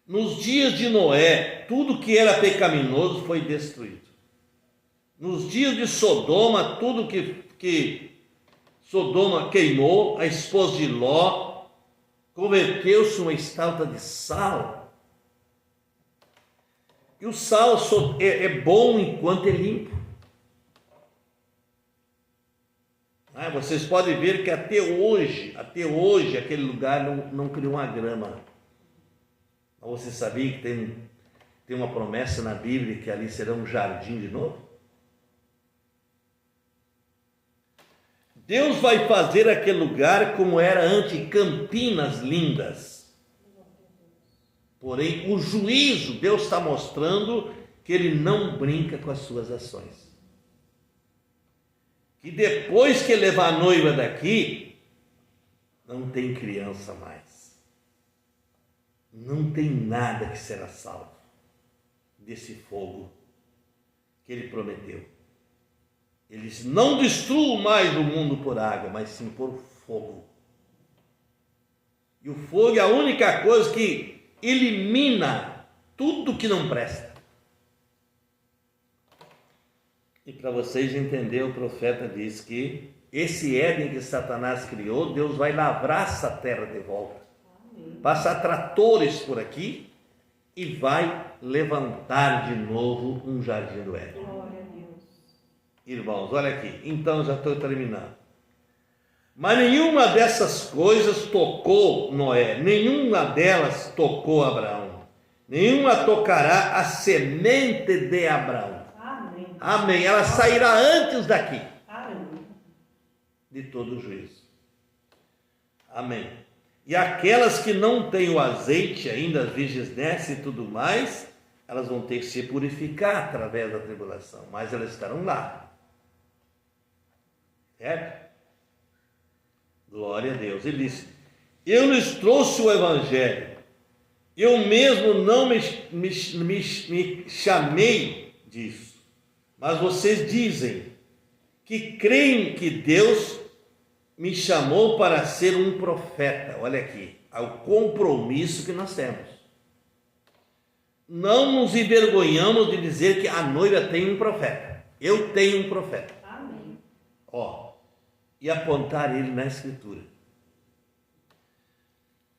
nos dias de Noé, tudo que era pecaminoso foi destruído. Nos dias de Sodoma, tudo que Sodoma queimou, a esposa de Ló converteu-se uma estátua de sal. E o sal é bom enquanto é limpo. Vocês podem ver que até hoje aquele lugar não criou uma grama. Você sabia que tem uma promessa na Bíblia que ali será um jardim de novo? Deus vai fazer aquele lugar como era antes, Campinas lindas. Porém, o juízo, Deus está mostrando que Ele não brinca com as suas ações. Que depois que levar a noiva daqui, não tem criança mais. Não tem nada que será salvo desse fogo que Ele prometeu. Ele disse, não destruam mais o mundo por água, mas sim por fogo. E o fogo é a única coisa que elimina tudo que não presta. E para vocês entenderem, o profeta diz que esse Éden que Satanás criou, Deus vai lavrar essa terra de volta. Passar tratores por aqui e vai levantar de novo um jardim do Éden. Glória a Deus. Irmãos, olha aqui, então já estou terminando. Mas nenhuma dessas coisas tocou Noé, nenhuma delas tocou Abraão, nenhuma tocará a semente de Abraão. Amém. Amém. Ela sairá antes daqui Amém. de todo o juízo. Amém. E aquelas que não têm o azeite ainda, as virgens descem e tudo mais, elas vão ter que se purificar através da tribulação, mas elas estarão lá. Certo? Glória a Deus. Ele disse, eu lhes trouxe o evangelho, eu mesmo não me chamei disso, mas vocês dizem que creem que Deus me chamou para ser um profeta. Olha aqui, o compromisso que nós temos. Não nos envergonhamos de dizer que a noiva tem um profeta. Eu tenho um profeta. Amém. E apontar ele na Escritura.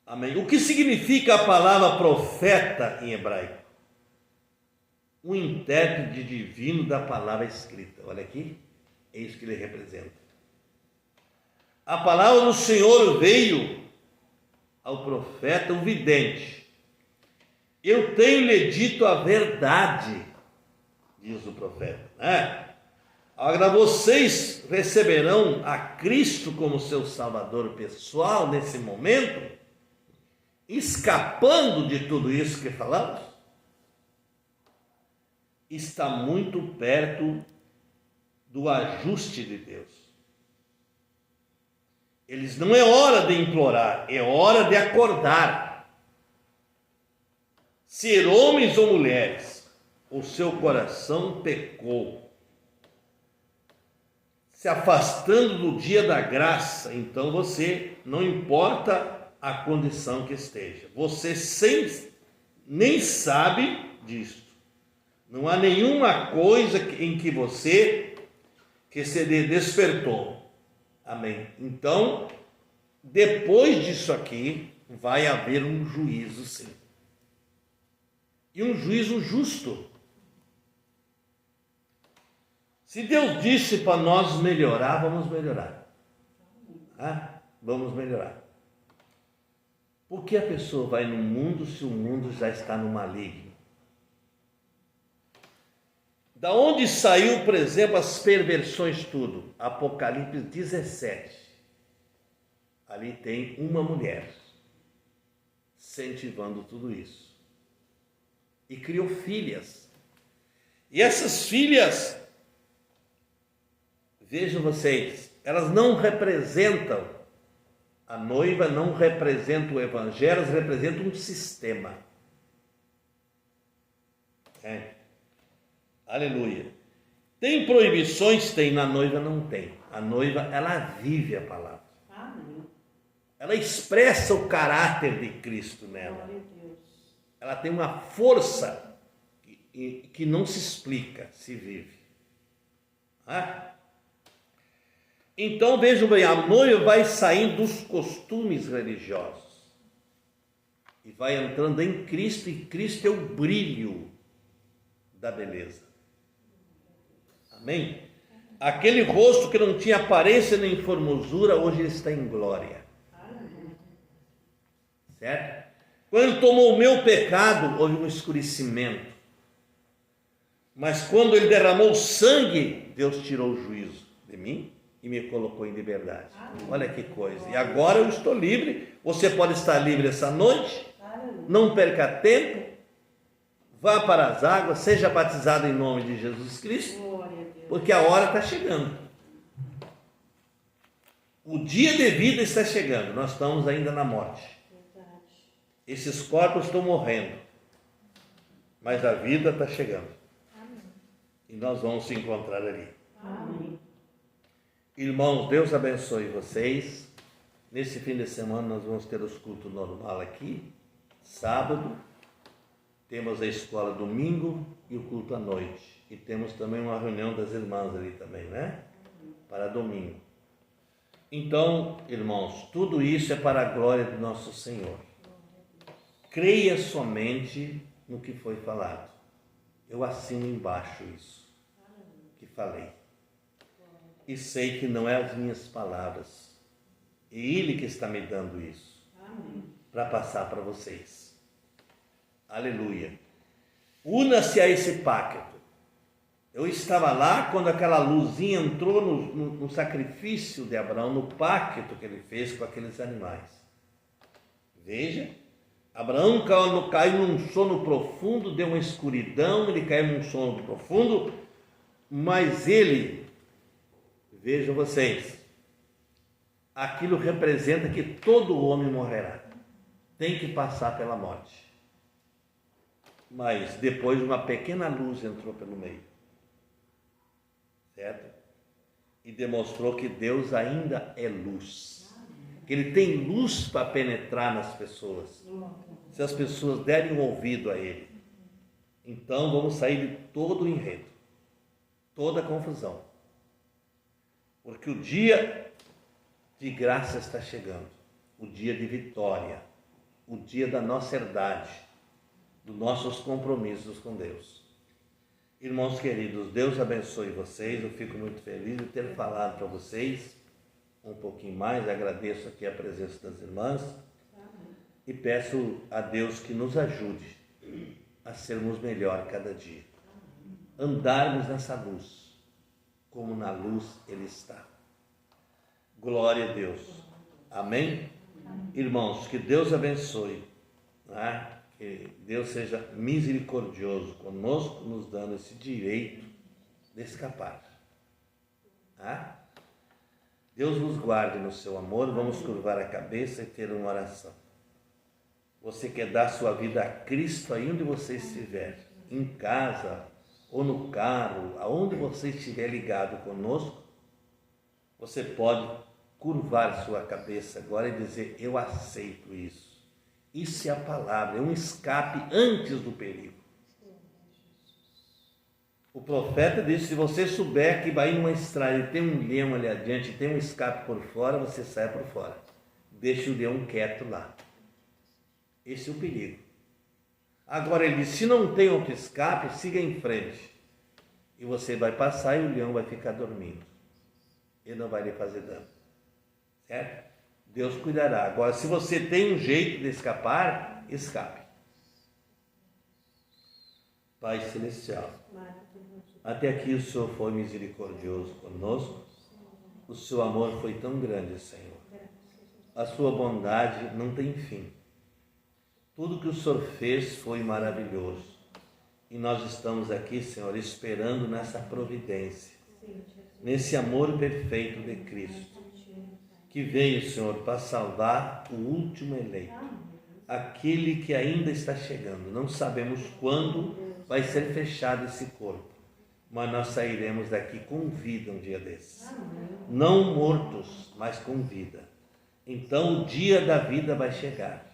Amém. O que significa a palavra profeta em hebraico? Um intérprete divino da palavra escrita. Olha aqui, é isso que ele representa. A palavra do Senhor veio ao profeta, o vidente. Eu tenho lhe dito a verdade, diz o profeta, né? Agora vocês receberão a Cristo como seu Salvador pessoal nesse momento, escapando de tudo isso que falamos. Está muito perto do ajuste de Deus. Eles não é hora de implorar, é hora de acordar. Ser homens ou mulheres, o seu coração pecou. se afastando do dia da graça, então você, não importa a condição que esteja, você nem sabe disso. Não há nenhuma coisa em que você que se despertou. Amém. Então, depois disso aqui, vai haver um juízo, sim. E um juízo justo. Se Deus disse para nós melhorar, vamos melhorar. Vamos melhorar. Por que a pessoa vai no mundo se o mundo já está no maligno? Da onde saiu, por exemplo, as perversões tudo? Apocalipse 17. Ali tem uma mulher incentivando tudo isso. E criou filhas. E essas filhas, vejam vocês, elas não representam, a noiva não representa o evangelho, elas representam um sistema. Aleluia. Tem proibições? Tem. Na noiva não tem. A noiva, ela vive a palavra. Amém. Ela expressa o caráter de Cristo nela. Glória a Deus. Ela tem uma força que não se explica, se vive. Então vejam bem, a noiva vai saindo dos costumes religiosos e vai entrando em Cristo, e Cristo é o brilho da beleza. Amém? Aquele rosto que não tinha aparência nem formosura, hoje ele está em glória. Certo? Quando ele tomou o meu pecado, houve um escurecimento. Mas quando ele derramou sangue, Deus tirou o juízo de mim e me colocou em liberdade. Olha que coisa. E agora eu estou livre. Você pode estar livre essa noite. Não perca tempo. Vá para as águas, seja batizado em nome de Jesus Cristo, porque a hora está chegando. O dia de vida está chegando. Nós estamos ainda na morte. Esses corpos estão morrendo, mas a vida está chegando. E nós vamos se encontrar ali. Amém. Irmãos, Deus abençoe vocês. Nesse fim de semana nós vamos ter os cultos normal aqui, sábado. Temos a escola domingo e o culto à noite. E temos também uma reunião das irmãs ali também, né? Para domingo. Então, irmãos, tudo isso é para a glória do nosso Senhor. Creia somente no que foi falado. Eu assino embaixo isso que falei. E sei que não é as minhas palavras. É Ele que está me dando isso. Para passar para vocês. Aleluia. Una-se a esse pacto. Eu estava lá quando aquela luzinha entrou no sacrifício de Abraão, no pacto que ele fez com aqueles animais. Veja, Abraão caiu num sono profundo, deu uma escuridão, ele caiu num sono profundo, mas ele, vejam vocês, aquilo representa que todo homem morrerá, tem que passar pela morte. Mas depois uma pequena luz entrou pelo meio, certo? E demonstrou que Deus ainda é luz, que Ele tem luz para penetrar nas pessoas, se as pessoas derem um ouvido a Ele. Então vamos sair de todo o enredo, toda a confusão, porque o dia de graça está chegando, o dia de vitória, o dia da nossa herdade, dos nossos compromissos com Deus. Irmãos queridos, Deus abençoe vocês. Eu fico muito feliz de ter falado para vocês um pouquinho mais. Agradeço aqui a presença das irmãs e peço a Deus que nos ajude a sermos melhor cada dia, andarmos nessa luz como na luz Ele está. Glória a Deus. Amém? Irmãos, que Deus abençoe, né? Que Deus seja misericordioso conosco, nos dando esse direito de escapar. Deus nos guarde no seu amor. Vamos curvar a cabeça e ter uma oração. Você quer dar sua vida a Cristo aí onde você estiver, em casa ou no carro, aonde você estiver ligado conosco, Você pode curvar sua cabeça agora e dizer: eu aceito isso. Isso é a palavra, é um escape antes do perigo. O profeta disse: se você souber que vai numa estrada e tem um leão ali adiante, tem um escape por fora, você sai por fora. Deixa o leão quieto lá. Esse é o perigo. Agora ele diz: se não tem outro escape, siga em frente. E você vai passar e o leão vai ficar dormindo. Ele não vai lhe fazer dano. Certo? Deus cuidará. Agora, se você tem um jeito de escapar, escape. Pai Celestial, até aqui o Senhor foi misericordioso conosco. O seu amor foi tão grande, Senhor. A sua bondade não tem fim. Tudo que o Senhor fez foi maravilhoso. E nós estamos aqui, Senhor, esperando nessa providência, nesse amor perfeito de Cristo, que veio, Senhor, para salvar o último eleito, aquele que ainda está chegando. Não sabemos quando vai ser fechado esse corpo, mas nós sairemos daqui com vida um dia desses. Não mortos, mas com vida. Então o dia da vida vai chegar.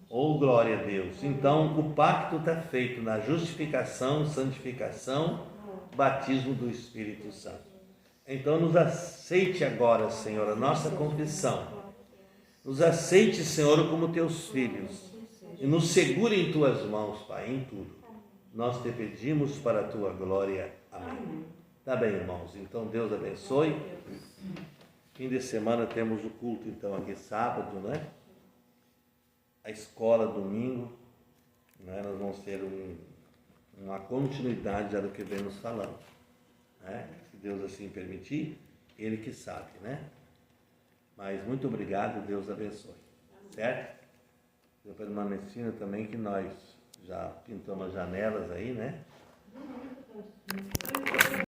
Oh, glória a Deus! Então o pacto está feito na justificação, santificação, batismo do Espírito Santo. Então nos aceite agora, Senhor, a nossa confissão. Nos aceite, Senhor, como teus filhos. E nos segure em tuas mãos, Pai, em tudo. Nós te pedimos para a tua glória. Amém. Tá bem, irmãos. Então Deus abençoe. Fim de semana temos o culto, então, aqui sábado, né? A escola domingo, né? Nós vamos ter uma continuidade já do que vem nos falando, né? Se Deus assim permitir, Ele que sabe, né? Mas muito obrigado, Deus abençoe, certo? Eu permanecendo também que nós já pintamos as janelas aí, né?